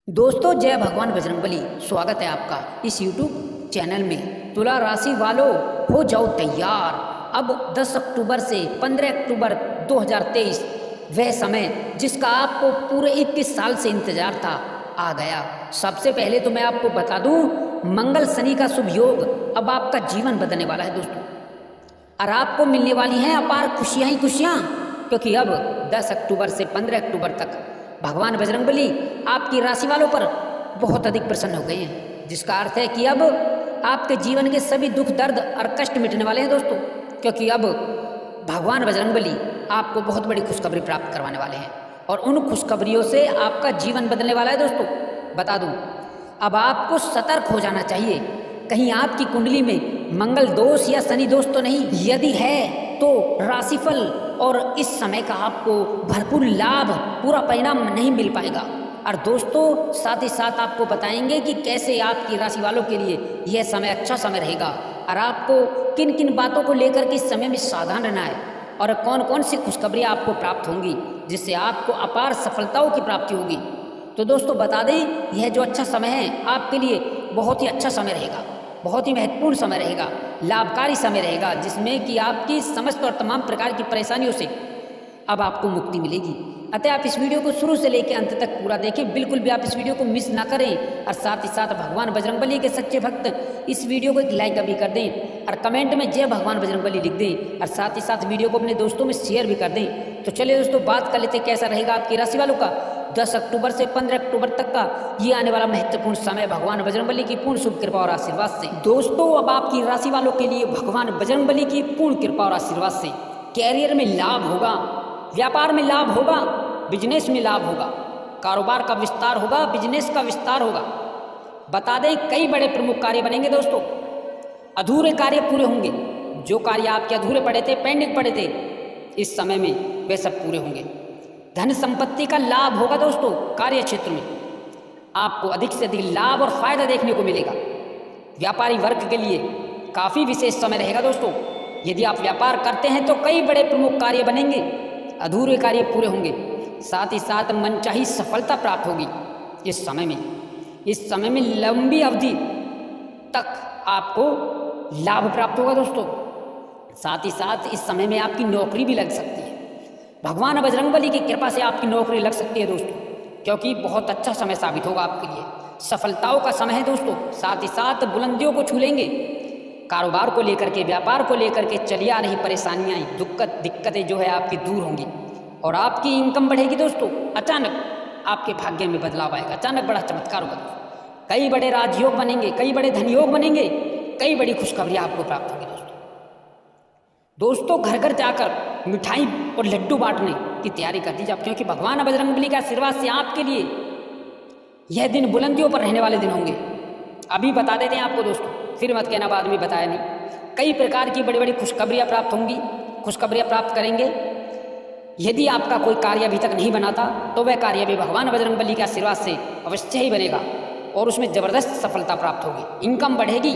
दोस्तों जय भगवान बजरंगबली। स्वागत है आपका इस YouTube चैनल में। तुला राशि वालों हो जाओ तैयार। अब 10 अक्टूबर से 15 अक्टूबर 2023 वह समय जिसका आपको पूरे 21 साल से इंतजार था आ गया। सबसे पहले तो मैं आपको बता दूं, मंगल शनि का शुभ योग अब आपका जीवन बदलने वाला है दोस्तों। और आपको मिलने वाली हैं अपार खुशियां ही खुशियां, क्योंकि अब 10 अक्टूबर से 15 अक्टूबर तक भगवान बजरंगबली आपकी राशि वालों पर बहुत अधिक प्रसन्न हो गए हैं, जिसका अर्थ है कि अब आपके जीवन के सभी दुख दर्द और कष्ट मिटने वाले हैं दोस्तों। क्योंकि अब भगवान बजरंगबली आपको बहुत बड़ी खुशखबरी प्राप्त करवाने वाले हैं और उन खुशखबरियों से आपका जीवन बदलने वाला है दोस्तों। बता दूं, अब आपको सतर्क हो जाना चाहिए, कहीं आपकी कुंडली में मंगल दोष या शनि दोष तो नहीं। यदि है तो राशिफल और इस समय का आपको भरपूर लाभ, पूरा परिणाम नहीं मिल पाएगा। और दोस्तों साथ ही साथ आपको बताएंगे कि कैसे आपकी राशि वालों के लिए यह समय अच्छा समय रहेगा और आपको किन किन बातों को लेकर के इस समय में सावधान रहना है और कौन कौन सी खुशखबरियाँ आपको प्राप्त होंगी जिससे आपको अपार सफलताओं की प्राप्ति होगी। तो दोस्तों बता दें, यह जो अच्छा समय है आपके लिए बहुत ही अच्छा समय रहेगा, बहुत ही महत्वपूर्ण समय रहेगा, लाभकारी समय रहेगा, जिसमें कि आपकी समस्त और तमाम प्रकार की परेशानियों से अब आपको मुक्ति मिलेगी। अतः आप इस वीडियो को शुरू से लेकर अंत तक पूरा देखें, बिल्कुल भी आप इस वीडियो को मिस ना करें। और साथ ही साथ भगवान बजरंगबली के सच्चे भक्त इस वीडियो को एक लाइक भी कर दें और कमेंट में जय भगवान बजरंगबली लिख दें और साथ ही साथ वीडियो को अपने दोस्तों में शेयर भी कर दें। तो चलिए दोस्तों बात कर लेते कैसा रहेगा आपकी राशि वालों का 10 अक्टूबर से 15 अक्टूबर तक का ये आने वाला महत्वपूर्ण समय भगवान बजरंगबली की पूर्ण शुभ कृपा और आशीर्वाद से। दोस्तों अब आपकी राशि वालों के लिए भगवान बजरंगबली की पूर्ण कृपा और आशीर्वाद से कैरियर में लाभ होगा, व्यापार में लाभ होगा, बिजनेस में लाभ होगा, कारोबार का विस्तार होगा, बिजनेस का विस्तार होगा। बता दें कई बड़े प्रमुख कार्य बनेंगे दोस्तों, अधूरे कार्य पूरे होंगे। जो कार्य आपके अधूरे पड़े थे, पेंडिंग पड़े थे, इस समय में वे सब पूरे होंगे। धन संपत्ति का लाभ होगा दोस्तों। कार्य क्षेत्र में आपको अधिक से अधिक लाभ और फायदा देखने को मिलेगा। व्यापारी वर्ग के लिए काफ़ी विशेष समय रहेगा दोस्तों। यदि आप व्यापार करते हैं तो कई बड़े प्रमुख कार्य बनेंगे, अधूरे कार्य पूरे होंगे, साथ ही साथ मनचाही सफलता प्राप्त होगी। इस समय में लंबी अवधि तक आपको लाभ प्राप्त होगा दोस्तों। साथ ही साथ इस समय में आपकी नौकरी भी लग सकती है। भगवान बजरंगबली की कृपा से आपकी नौकरी लग सकती है दोस्तों, क्योंकि बहुत अच्छा समय साबित होगा आपके लिए। सफलताओं का समय है दोस्तों। साथ ही साथ बुलंदियों को छू लेंगे। कारोबार को लेकर के, व्यापार को लेकर के चली आ रही परेशानियाँ, दिक्कतें जो है आपकी दूर होंगी और आपकी इनकम बढ़ेगी दोस्तों। अचानक आपके भाग्य में बदलाव आएगा, अचानक बड़ा चमत्कार होगा दोस्तों। कई बड़े राजयोग बनेंगे, कई बड़े धनयोग बनेंगे, कई बड़ी खुशखबरियाँ आपको प्राप्त होगी दोस्तों। घर घर जाकर मिठाई और लड्डू बांटने की तैयारी कर दीजिए आप, क्योंकि भगवान बजरंगबली के आशीर्वाद से आपके लिए यह दिन बुलंदियों पर रहने वाले दिन होंगे। अभी बता देते हैं आपको दोस्तों, फिर मत कहना बाद में बताया नहीं। कई प्रकार की बड़ी बड़ी खुशखबरियाँ प्राप्त होंगी, खुशखबरियाँ प्राप्त करेंगे। यदि आपका कोई कार्य अभी तक नहीं बना था तो वह कार्य भी भगवान बजरंगबली के आशीर्वाद से अवश्य ही बनेगा और उसमें ज़बरदस्त सफलता प्राप्त होगी। इनकम बढ़ेगी,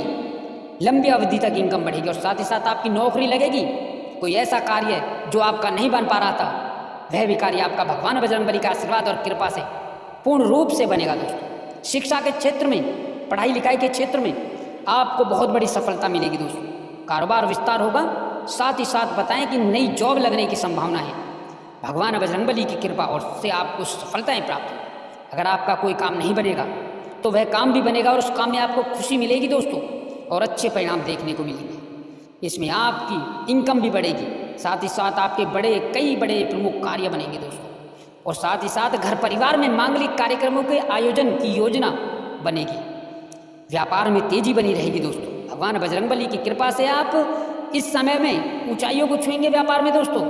लंबी अवधि तक इनकम बढ़ेगी और साथ ही साथ आपकी नौकरी लगेगी। कोई ऐसा कार्य जो आपका नहीं बन पा रहा था, वह भी कार्य आपका भगवान बजरंगबली का आशीर्वाद और कृपा से पूर्ण रूप से बनेगा दोस्तों। शिक्षा के क्षेत्र में, पढ़ाई लिखाई के क्षेत्र में आपको बहुत बड़ी सफलता मिलेगी दोस्तों। कारोबार विस्तार होगा। साथ ही साथ बताएं कि नई जॉब लगने की संभावना है। भगवान बजरंगबली की कृपा और से आपको सफलताएं प्राप्त हो। अगर आपका कोई काम नहीं बनेगा तो वह काम भी बनेगा और उस काम में आपको खुशी मिलेगी दोस्तों और अच्छे परिणाम देखने को मिलेंगे। इसमें आपकी इनकम भी बढ़ेगी। साथ ही साथ आपके कई बड़े प्रमुख कार्य बनेंगे दोस्तों और साथ ही साथ घर परिवार में मांगलिक कार्यक्रमों के आयोजन की योजना बनेगी। व्यापार में तेजी बनी रहेगी दोस्तों। भगवान बजरंगबली की कृपा से आप इस समय में ऊंचाइयों को छुएंगे व्यापार में दोस्तों।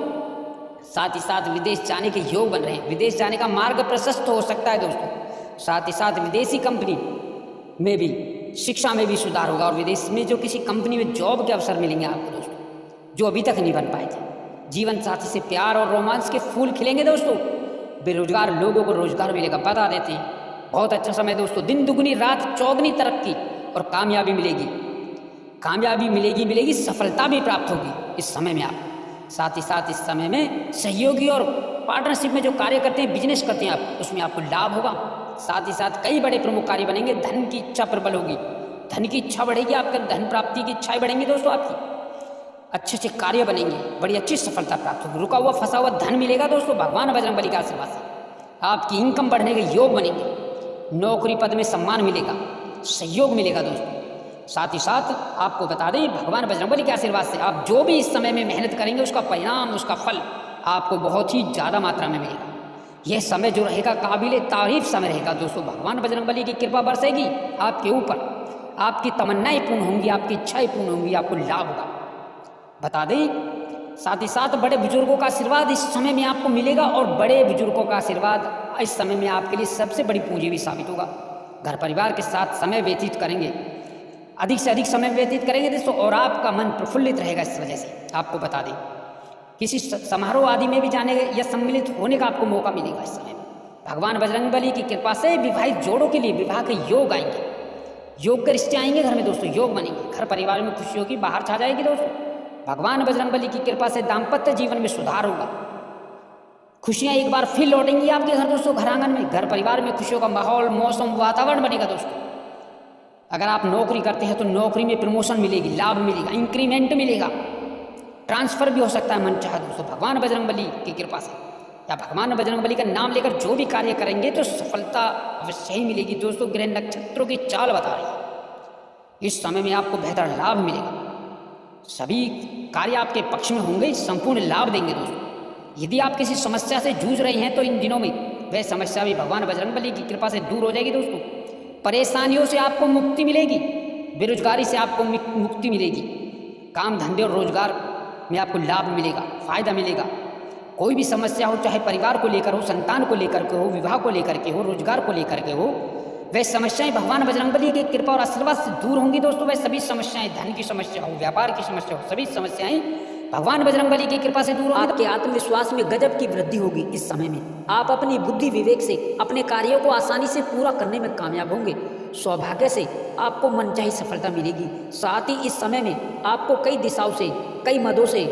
साथ ही साथ विदेश जाने के योग बन रहे हैं। विदेश जाने का मार्ग प्रशस्त हो सकता है दोस्तों। साथ ही साथ विदेशी कंपनी में भी, शिक्षा में भी सुधार होगा और विदेश में जो किसी कंपनी में जॉब के अवसर मिलेंगे आपको दोस्तों, जो अभी तक नहीं बन पाए थे। जीवन साथी से प्यार और रोमांस के फूल खिलेंगे दोस्तों। बेरोजगार लोगों को रोजगार मिलेगा। बता देते हैं बहुत अच्छा समय दोस्तों। दिन दुगनी रात चौगनी तरक्की और कामयाबी मिलेगी, सफलता भी प्राप्त होगी इस समय में आप। साथ ही साथ इस समय में सहयोगी और पार्टनरशिप में जो कार्य करते हैं, बिजनेस करते हैं आप, उसमें आपको लाभ होगा। साथ ही साथ कई बड़े प्रमुख कार्य बनेंगे। धन की इच्छा प्रबल होगी, धन की इच्छा बढ़ेगी, आपके धन प्राप्ति की इच्छाएं बढ़ेंगी दोस्तों। आपकी अच्छे अच्छे कार्य बनेंगे, बड़ी अच्छी सफलता प्राप्त होगी। रुका हुआ फंसा हुआ धन मिलेगा दोस्तों भगवान बजरंगबली का आशीर्वाद से। आपकी इनकम बढ़ने के योग बनेंगे, नौकरी पद में सम्मान मिलेगा, सहयोग मिलेगा दोस्तों। साथ ही साथ आपको बता दें भगवान बजरंगबली के आशीर्वाद से आप जो भी इस समय में मेहनत करेंगे उसका परिणाम, उसका फल आपको बहुत ही ज़्यादा मात्रा में मिलेगा। यह समय जो रहेगा काबिल तारीफ समय रहेगा दोस्तों। भगवान बजरंगबली की कृपा बरसेगी आपके ऊपर, आपकी तमन्नाएं पूर्ण होंगी, आपकी इच्छाएं पूर्ण होंगी, आपको लाभ होगा। बता दें साथ ही साथ बड़े बुजुर्गों का आशीर्वाद इस समय में आपको मिलेगा और बड़े बुजुर्गों का आशीर्वाद इस समय में आपके लिए सबसे बड़ी पूंजी भी साबित होगा। घर परिवार के साथ समय व्यतीत करेंगे, अधिक से अधिक समय व्यतीत करेंगे दोस्तों और आपका मन प्रफुल्लित रहेगा। इस वजह से आपको बता दें किसी समारोह आदि में भी जाने या सम्मिलित होने का आपको मौका मिलेगा इस समय में। भगवान बजरंगबली की कृपा से विवाहित जोड़ों के लिए विवाह के योग आएंगे, योग के रिश्ते आएंगे घर में दोस्तों, योग बनेंगे, घर परिवार में खुशियों की बाहर छा जाएगी दोस्तों। भगवान बजरंगबली की कृपा से दाम्पत्य जीवन में सुधार होगा, खुशियां एक बार फिर लौटेंगी आपके घर दोस्तों। घर आंगन में, घर परिवार में खुशियों का माहौल, मौसम, वातावरण बनेगा दोस्तों। अगर आप नौकरी करते हैं तो नौकरी में प्रमोशन मिलेगी, लाभ मिलेगा, इंक्रीमेंट मिलेगा, ट्रांसफर भी हो सकता है मन चाहे दोस्तों भगवान बजरंगबली की कृपा से। या भगवान बजरंगबली का नाम लेकर जो भी कार्य करेंगे तो सफलता अवश्य ही मिलेगी दोस्तों। ग्रह नक्षत्रों की चाल बता रही है इस समय में आपको बेहतर लाभ मिलेगा, सभी कार्य आपके पक्ष में होंगे, संपूर्ण लाभ देंगे दोस्तों। यदि आप किसी समस्या से जूझ रहे हैं तो इन दिनों में वह समस्या भी भगवान बजरंगबली की कृपा से दूर हो जाएगी दोस्तों। परेशानियों से आपको मुक्ति मिलेगी, बेरोजगारी से आपको मुक्ति मिलेगी, काम धंधे और रोजगार में आपको लाभ मिलेगा, फायदा मिलेगा। कोई भी समस्या हो, चाहे परिवार को लेकर हो, संतान को लेकर के हो, विवाह को लेकर के हो, रोजगार को लेकर के हो, वह समस्याएं भगवान बजरंगबली की कृपा और आशीर्वाद से दूर होंगी दोस्तों। वह सभी समस्याएं, धन की समस्या हो, व्यापार की समस्या हो, सभी समस्याएं भगवान बजरंगबली की कृपा से दूर होंगी। आपके आत्मविश्वास में गजब की वृद्धि होगी इस समय में। आप अपनी बुद्धि विवेक से अपने कार्यों को आसानी से पूरा करने में कामयाब होंगे। सौभाग्य से आपको मनचाही सफलता मिलेगी। साथ ही इस समय में आपको कई दिशाओं से, कई मदों से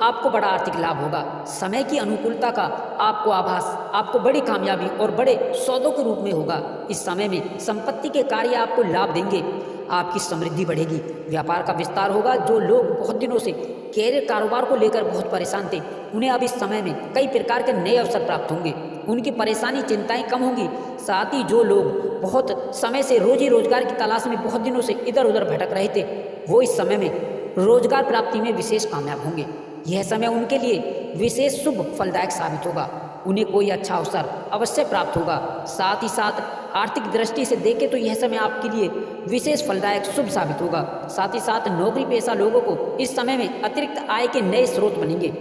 आपको बड़ा आर्थिक लाभ होगा। समय की अनुकूलता का आपको आभास आपको बड़ी कामयाबी और बड़े सौदों के रूप में होगा। इस समय में संपत्ति के कार्य आपको लाभ देंगे, आपकी समृद्धि बढ़ेगी, व्यापार का विस्तार होगा। जो लोग बहुत दिनों से कैरियर कारोबार को लेकर बहुत परेशान थे, उन्हें अब इस समय में कई प्रकार के नए अवसर प्राप्त होंगे, उनकी परेशानी चिंताएं कम होंगी। साथ ही जो लोग बहुत समय से रोजी रोजगार की तलाश में बहुत दिनों से इधर उधर भटक रहे थे, वो इस समय में रोजगार प्राप्ति में विशेष कामयाब होंगे। यह समय उनके लिए विशेष शुभ फलदायक साबित होगा, उन्हें कोई अच्छा अवसर अवश्य प्राप्त होगा। साथ ही साथ आर्थिक दृष्टि से देखें तो यह समय आपके लिए विशेष फलदायक शुभ साबित होगा। साथ ही साथ नौकरी पेशा लोगों को इस समय में अतिरिक्त आय के नए स्रोत बनेंगे।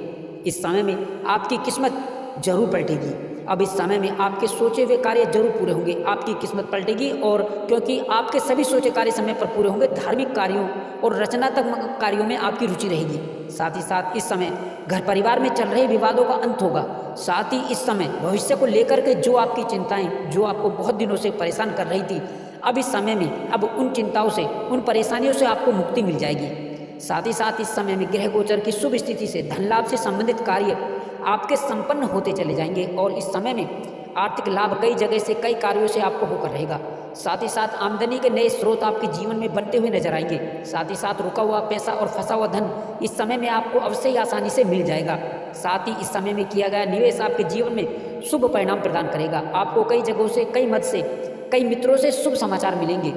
इस समय में आपकी किस्मत जरूर पलटेगी। अब इस समय में आपके सोचे हुए कार्य जरूर पूरे होंगे, आपकी किस्मत पलटेगी। और क्योंकि आपके सभी सोचे कार्य समय पर पूरे होंगे, धार्मिक कार्यों और रचनात्मक कार्यों में आपकी रुचि रहेगी। साथ ही साथ इस समय घर परिवार में चल रहे विवादों का अंत होगा। साथ ही इस समय भविष्य को लेकर के जो आपकी चिंताएं, जो आपको बहुत दिनों से परेशान कर रही थी, अब इस समय में अब उन चिंताओं से, उन परेशानियों से आपको मुक्ति मिल जाएगी। साथ ही साथ इस समय में ग्रह गोचर की शुभ स्थिति से धन लाभ से संबंधित कार्य आपके संपन्न होते चले जाएंगे और इस समय में आर्थिक लाभ कई जगह से, कई कार्यों से आपको होकर रहेगा। साथ ही साथ आमदनी के नए स्रोत आपके जीवन में बनते हुए नजर आएंगे। साथ ही साथ रुका हुआ पैसा और फंसा हुआ धन इस समय में आपको अवश्य ही आसानी से मिल जाएगा। साथ ही इस समय में किया गया निवेश आपके जीवन में शुभ परिणाम प्रदान करेगा। आपको कई जगहों से, कई मद से, कई मित्रों से शुभ समाचार मिलेंगे।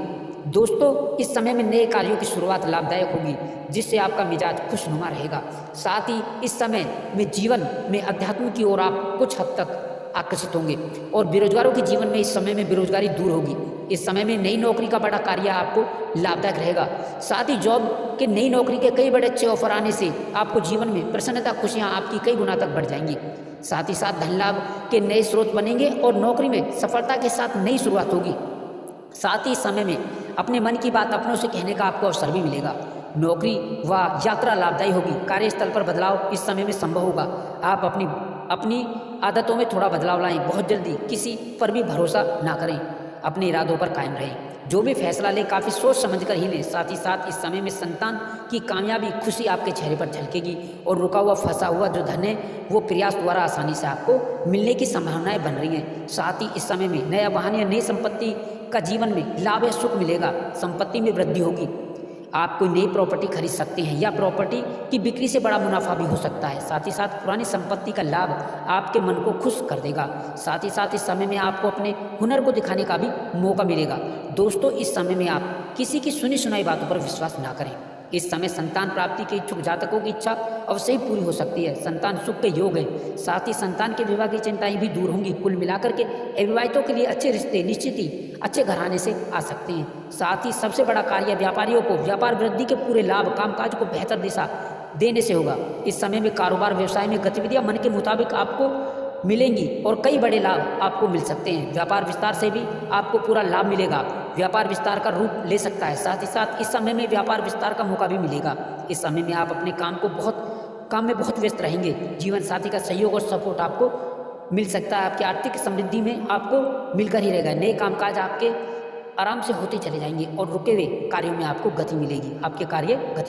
दोस्तों इस समय में नए कार्यों की शुरुआत लाभदायक होगी, जिससे आपका मिजाज खुशनुमा रहेगा। साथ ही इस समय में जीवन में अध्यात्म की ओर आप कुछ हद तक आकर्षित होंगे और बेरोजगारों के जीवन में इस समय में बेरोजगारी दूर होगी। इस समय में नई नौकरी का बड़ा कार्य आपको लाभदायक रहेगा। साथ ही जॉब के नई नौकरी के कई बड़े अच्छे ऑफर आने से आपको जीवन में प्रसन्नता, खुशियाँ आपकी कई गुना तक बढ़ जाएंगी। साथ ही साथ धन लाभ के नए स्रोत बनेंगे और नौकरी में सफलता के साथ नई शुरुआत होगी। साथ ही इस समय में अपने मन की बात अपनों से कहने का आपको अवसर भी मिलेगा। नौकरी व यात्रा लाभदायी होगी। कार्यस्थल पर बदलाव इस समय में संभव होगा। आप अपनी आदतों में थोड़ा बदलाव लाएं। बहुत जल्दी किसी पर भी भरोसा ना करें। अपने इरादों पर कायम रहें। जो भी फैसला लें काफ़ी सोच समझकर ही लें। साथ ही साथ इस समय में संतान की कामयाबी खुशी आपके चेहरे पर झलकेगी और रुका हुआ फंसा हुआ जो धन है वो प्रयास द्वारा आसानी से आपको मिलने की संभावनाएं बन रही हैं। साथ ही इस समय में नया वाहन या नई संपत्ति का जीवन में लाभ या सुख मिलेगा। संपत्ति में वृद्धि होगी। आप कोई नई प्रॉपर्टी खरीद सकते हैं या प्रॉपर्टी की बिक्री से बड़ा मुनाफा भी हो सकता है। साथ ही साथ पुरानी संपत्ति का लाभ आपके मन को खुश कर देगा। साथ ही साथ इस समय में आपको अपने हुनर को दिखाने का भी मौका मिलेगा। दोस्तों, इस समय में आप किसी की सुनी सुनाई बातों पर विश्वास ना करें। इस समय संतान प्राप्ति के इच्छुक जातकों की इच्छा अवश्य ही पूरी हो सकती है। संतान सुख के योग है। साथ ही संतान के विवाह की चिंताएं भी दूर होंगी। कुल मिलाकर के अविवाहितों के लिए अच्छे रिश्ते निश्चित ही अच्छे घराने से आ सकते हैं। साथ ही सबसे बड़ा कार्य व्यापारियों को व्यापार वृद्धि के पूरे लाभ कामकाज को बेहतर दिशा देने से होगा। इस समय में कारोबार व्यवसाय में गतिविधियां मन के मुताबिक आपको मिलेंगी और कई बड़े लाभ आपको मिल सकते हैं। व्यापार विस्तार से भी आपको पूरा लाभ मिलेगा। व्यापार विस्तार का रूप ले सकता है। साथ ही साथ इस समय में व्यापार विस्तार का मौका भी मिलेगा। इस समय में आप अपने काम में बहुत व्यस्त रहेंगे। जीवन साथी का सहयोग और सपोर्ट आपको मिल सकता है। आपकी आर्थिक समृद्धि में आपको मिलकर ही रहेगा। नए कामकाज आपके आराम से होते चले जाएंगे और रुके हुए कार्यों में आपको गति मिलेगी। आपके कार्य गति